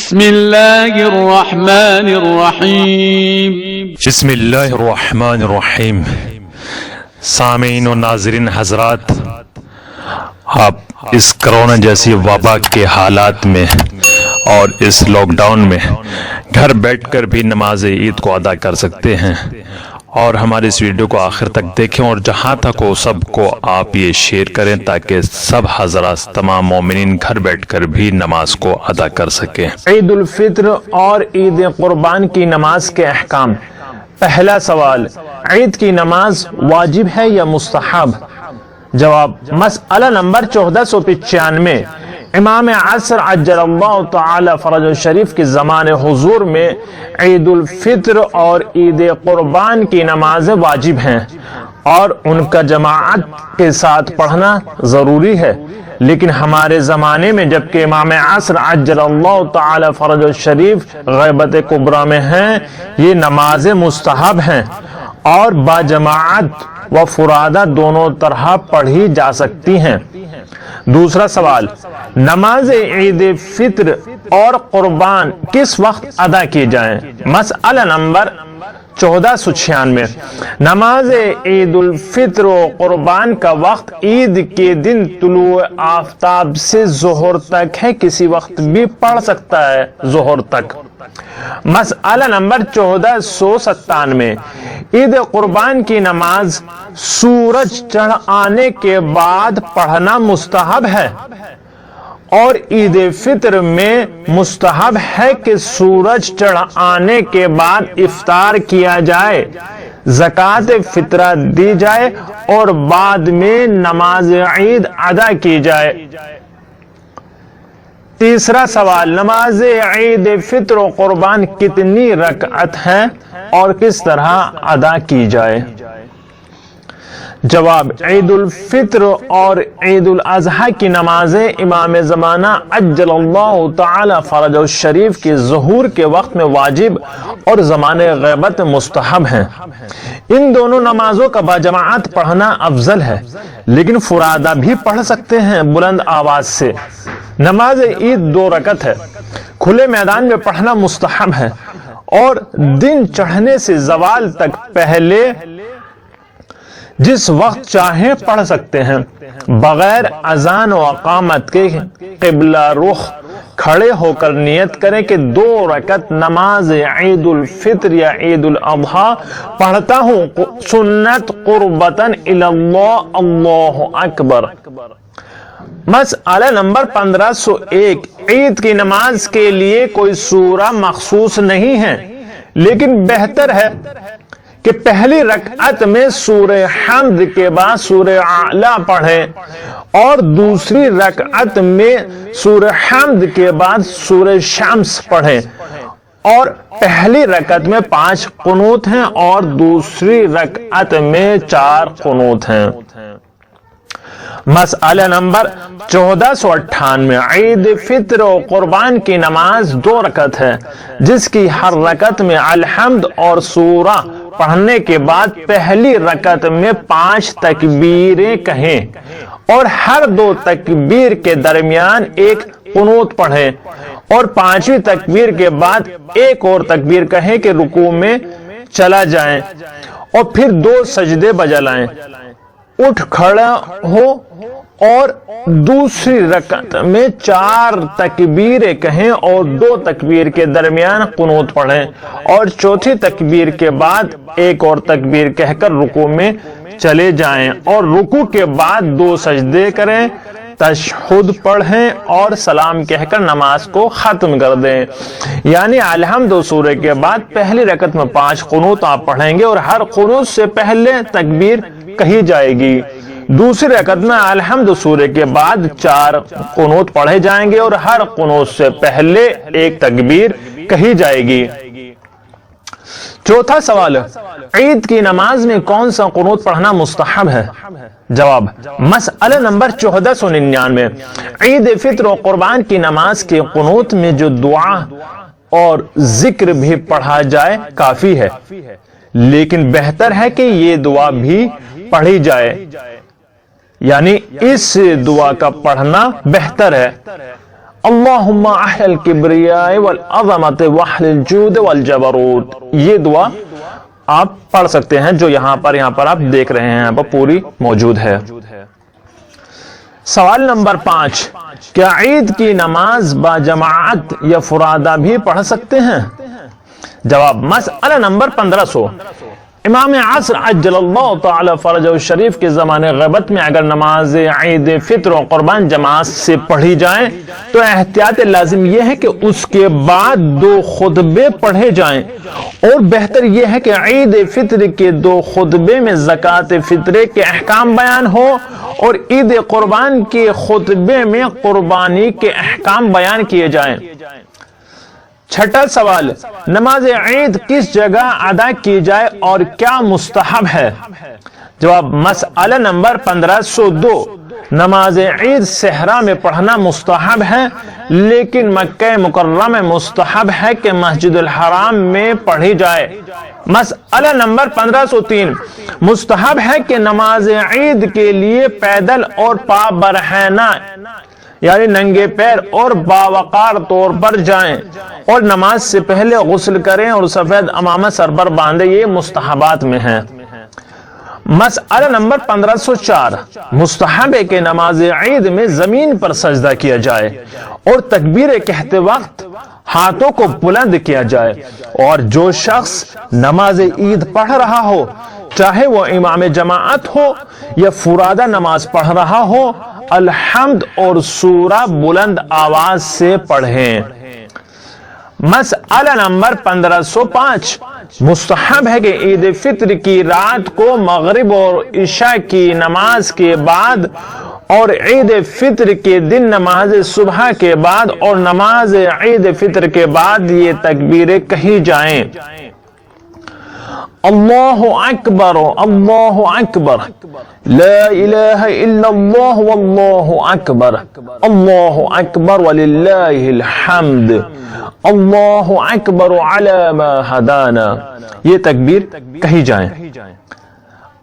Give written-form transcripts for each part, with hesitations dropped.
بسم اللہ الرحمن الرحیم بسم اللہ الرحمن الرحیم۔ سامعین و ناظرین حضرات، آپ اس کرونا جیسی وبا کے حالات میں اور اس لاک ڈاؤن میں گھر بیٹھ کر بھی نماز عید کو ادا کر سکتے ہیں، اور ہمارے اس ویڈیو کو آخر تک دیکھیں اور جہاں تک ہو سب کو آپ یہ شیئر کریں تاکہ سب حضرات تمام مومنین گھر بیٹھ کر بھی نماز کو ادا کر سکیں۔ عید الفطر اور عید قربان کی نماز کے احکام۔ پہلا سوال، عید کی نماز واجب ہے یا مستحب؟ جواب، مسئلہ نمبر 1495۔ امام عصر عجل اللہ تعالی فرج الشریف کے زمان حضور میں عید الفطر اور عید قربان کی نمازیں واجب ہیں اور ان کا جماعت کے ساتھ پڑھنا ضروری ہے، لیکن ہمارے زمانے میں جبکہ امام عصر عجل اللہ تعالی فرج الشریف غیبت کبریٰ میں ہیں، یہ نمازیں مستحب ہیں اور با جماعت و فرادہ دونوں طرح پڑھی جا سکتی ہیں۔ دوسرا سوال، نماز عید فطر اور قربان کس وقت ادا کی جائیں؟ مسئلہ نمبر 1496۔ نماز عید الفطر و قربان کا وقت عید کے دن طلوع آفتاب سے ظہر تک ہے، کسی وقت بھی پڑھ سکتا ہے ظہر تک۔ مسئلہ نمبر 1497۔ عید قربان کی نماز سورج چڑھ آنے کے بعد پڑھنا مستحب ہے اور عید فطر میں مستحب ہے کہ سورج چڑھ آنے کے بعد افطار کیا جائے، زکوٰۃ فطرہ دی جائے اور بعد میں نماز عید ادا کی جائے۔ تیسرا سوال، نماز عید فطر و قربان کتنی رکعت ہے اور کس طرح ادا کی جائے؟ جواب، عید الفطر اور عید الاضحیٰ کی نمازیں امام زمانہ عجل اللہ تعالی فرج الشریف کے ظہور کے وقت میں واجب اور زمان غیبت مستحب ہیں۔ ان دونوں نمازوں کا باجماعت پڑھنا افضل ہے، لیکن فرادہ بھی پڑھ سکتے ہیں بلند آواز سے۔ نماز عید 2 رکعت ہے، کھلے میدان میں پڑھنا مستحب ہے اور دن چڑھنے سے زوال تک پہلے جس وقت چاہیں پڑھ سکتے ہیں، بغیر اذان و اقامت کے قبلہ رخ کھڑے ہو کر نیت کریں کہ 2 رکعت نماز عید الفطر یا عید الاضحیٰ پڑھتا ہوں سنت قربتاً الی اللہ، اللہ اکبر۔ مسئلہ نمبر 1501۔ عید کی نماز کے لیے کوئی سورہ مخصوص نہیں ہے، لیکن بہتر ہے کہ پہلی رکعت میں سورہ حمد کے بعد سورہ اعلیٰ پڑھیں اور دوسری رکعت میں سورہ حمد کے بعد سورہ شمس پڑھیں، اور پہلی رکعت میں 5 قنوت ہیں اور دوسری رکعت میں 4 قنوت ہیں۔ مسئلہ نمبر 1498۔ عید فطر و قربان کی نماز 2 رکعت ہے، جس کی ہر رکعت میں الحمد اور سورہ پڑھنے کے بعد پہلی رکعت میں 5 تکبیریں کہیں اور ہر 2 تکبیر کے درمیان 1 قنوت پڑھیں اور 5ویں تکبیر کے بعد ایک اور تکبیر کہیں کہ رکوع میں چلا جائیں اور پھر 2 سجدے بجا لائیں، اٹھ کھڑا ہو اور دوسری رکعت میں 4 تکبیریں کہیں اور 2 تکبیر کے درمیان قنوت پڑھیں اور چوتھی تکبیر کے بعد ایک اور تکبیر کہہ کر رکوع میں چلے جائیں اور رکوع کے بعد 2 سجدے کریں، تشہد پڑھیں اور سلام کہہ کر نماز کو ختم کر دیں۔ یعنی الحمد سورہ کے بعد پہلی رکعت میں 5 قنوت آپ پڑھیں گے اور ہر قنوت سے پہلے تکبیر کہی جائے گی، دوسری رکعت میں الحمد سورہ کے بعد 4 قنوت پڑھے جائیں گے اور ہر قنوت سے پہلے 1 تکبیر کہی جائے گی۔ چوتھا سوال، عید کی نماز میں کون سا قنوت پڑھنا مستحب ہے؟ جواب، مسئلہ نمبر 1499۔ عید فطر و قربان کی نماز کے قنوت میں جو دعا اور ذکر بھی پڑھا جائے کافی ہے، لیکن بہتر ہے کہ یہ دعا بھی پڑھی جائے، یعنی اس دعا کا پڑھنا بہتر ہے اللہم احل الکبریاء والعظمت واحل الجود والجبروت. یہ دعا آپ پڑھ سکتے ہیں جو یہاں پر آپ دیکھ رہے ہیں, وہ پوری موجود ہے. سوال نمبر 5, کیا عید کی نماز با جماعت یا فرادہ بھی پڑھ سکتے ہیں؟ جواب, مسئلہ نمبر 1500. امام عصر عجل اللہ تعالی فرجہ الشریف کے زمانے غیبت میں اگر نماز عید فطر و قربان جماعت سے پڑھی جائیں تو احتیاط لازم یہ ہے کہ اس کے بعد 2 خطبے پڑھے جائیں, اور بہتر یہ ہے کہ عید فطر کے 2 خطبے میں زکوٰۃ فطرے کے احکام بیان ہو اور عید قربان کے خطبے میں قربانی کے احکام بیان کیے جائیں. چھٹا سوال, نماز عید کس جگہ ادا کی جائے اور کیا مستحب ہے؟ جواب, مسئلہ نمبر 1502. نماز عید صحرا میں پڑھنا مستحب ہے, لیکن مکہ مکرمہ میں مستحب ہے کہ مسجد الحرام میں پڑھی جائے. مسئلہ نمبر 1503. مستحب ہے کہ نماز عید کے لیے پیدل اور پا برہنہ یعنی ننگے پیر اور باوقار طور پر جائیں اور نماز سے پہلے غسل کریں اور سفید عمامہ سر پر باندھیں. یہ مستحبات میں ہیں. مسئلہ نمبر 1504. مستحب ہے کہ نماز عید میں زمین پر سجدہ کیا جائے اور تکبیر کہتے وقت ہاتھوں کو بلند کیا جائے, اور جو شخص نماز عید پڑھ رہا ہو, چاہے وہ امام جماعت ہو یا فرادہ نماز پڑھ رہا ہو, الحمد اور سورہ بلند آواز سے پڑھیں. مسئلہ نمبر 1505. مستحب ہے کہ عید فطر کی رات کو مغرب اور عشاء کی نماز کے بعد اور عید فطر کے دن نماز صبح کے بعد اور نماز عید فطر کے بعد یہ تکبیریں کہی جائیں. اللہ اکبر اللہ اکبر, لا الہ الا اللہ واللہ اکبر, اللہ اکبر وللہ الحمد, اللہ اکبر علی ما ہدانا. یہ تکبیر کہی جائیں.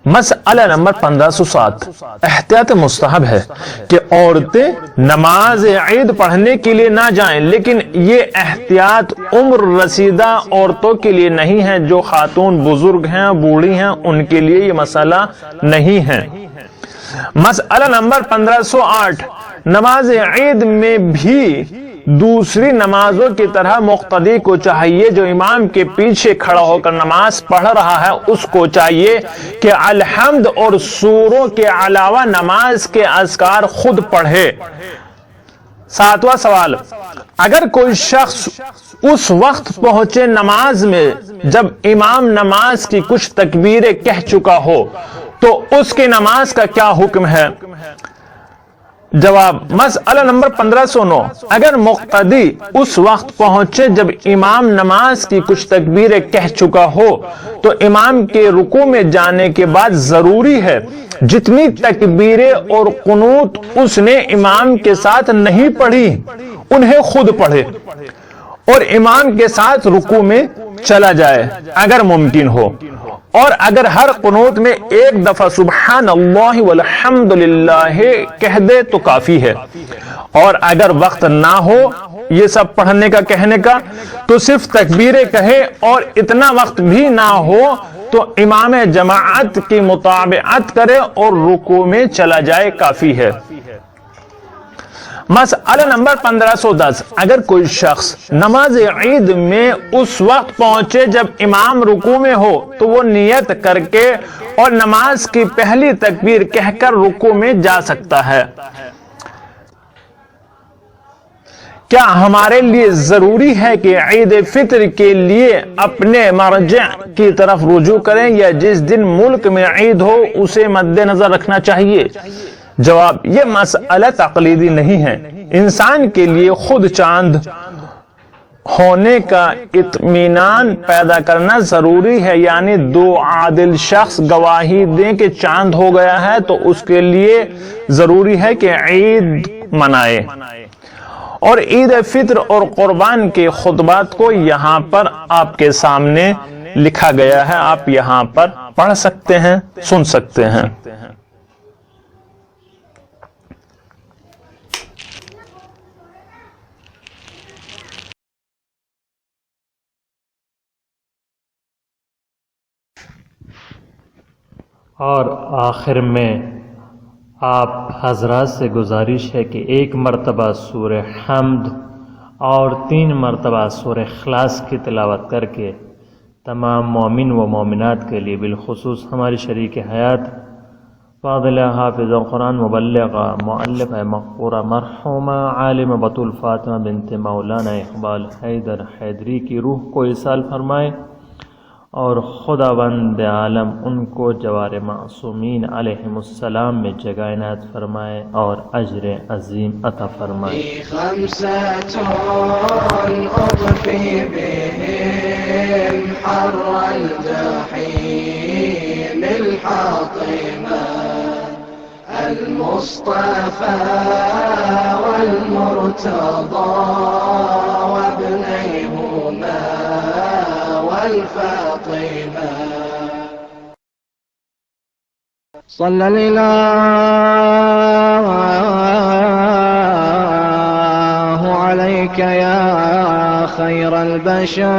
مسئلہ نمبر 1507. احتیاط مستحب ہے کہ عورتیں نماز عید پڑھنے کے لیے نہ جائیں, لیکن یہ احتیاط عمر رسیدہ عورتوں کے لیے نہیں ہے. جو خاتون بزرگ ہیں, بوڑھی ہیں, ان کے لیے یہ مسئلہ نہیں ہے. مسئلہ نمبر 1508. نماز عید میں بھی دوسری نمازوں کی طرح مقتدی کو چاہیے جو امام کے پیچھے کھڑا ہو کر نماز پڑھ رہا ہے, اس کو چاہیے کہ الحمد اور سوروں کے علاوہ نماز کے اذکار خود پڑھے. 7واں سوال, اگر کوئی شخص اس وقت پہنچے نماز میں جب امام نماز کی کچھ تکبیریں کہہ چکا ہو تو اس کی نماز کا کیا حکم ہے؟ جواب, مسئلہ نمبر 1509. اگر مقتدی اس وقت پہنچے جب امام نماز کی کچھ تکبیریں کہہ چکا ہو تو امام کے رکوع میں جانے کے بعد ضروری ہے جتنی تکبیریں اور قنوت اس نے امام کے ساتھ نہیں پڑھی انہیں خود پڑھے اور امام کے ساتھ رکوع میں چلا جائے اگر ممکن ہو, اور اگر ہر قنوت میں ایک دفعہ سبحان اللہ والحمد للہ کہہ دے تو کافی ہے, اور اگر وقت نہ ہو یہ سب پڑھنے کا کہنے کا تو صرف تکبیریں کہے, اور اتنا وقت بھی نہ ہو تو امام جماعت کی مطابقت کرے اور رکوع میں چلا جائے, کافی ہے. مسئلہ نمبر 1510. اگر کوئی شخص نماز عید میں اس وقت پہنچے جب امام رکوع میں ہو تو وہ نیت کر کے اور نماز کی پہلی تکبیر کہہ کر رکوع میں جا سکتا ہے. کیا ہمارے لیے ضروری ہے کہ عید فطر کے لیے اپنے مرجع کی طرف رجوع کریں یا جس دن ملک میں عید ہو اسے مد نظر رکھنا چاہیے؟ جواب, یہ مسئلہ تقلیدی نہیں ہے. انسان کے لیے خود چاند ہونے کا اطمینان پیدا کرنا ضروری ہے, یعنی 2 عادل شخص گواہی دیں کہ چاند ہو گیا ہے تو اس کے لیے ضروری ہے کہ عید منائے. اور عید فطر اور قربان کے خطبات کو یہاں پر آپ کے سامنے لکھا گیا ہے, آپ یہاں پر پڑھ سکتے ہیں, سن سکتے ہیں. اور آخر میں آپ حضرات سے گزارش ہے کہ 1 مرتبہ سورہ حمد اور 3 مرتبہ سورہ اخلاص کی تلاوت کر کے تمام مومن و مومنات کے لیے بالخصوص ہماری شریک حیات فاضلہ حافظ قرآن مبلغہ مؤلفہ مقبورہ مرحومہ عالم بطول فاطمہ بنت مولانا اقبال حیدر حیدری کی روح کو ایصال فرمائے اور خداوند عالم ان کو جوار معصومین علیہم السلام میں جگہ عنایت فرمائے اور اجر عظیم عطا فرمائے. خمسة أطفي بهم حر الجحيم الحاطمة المصطفى والمرتضى وابنيهما والفاطمة صلى الإله عليك يا خير البشر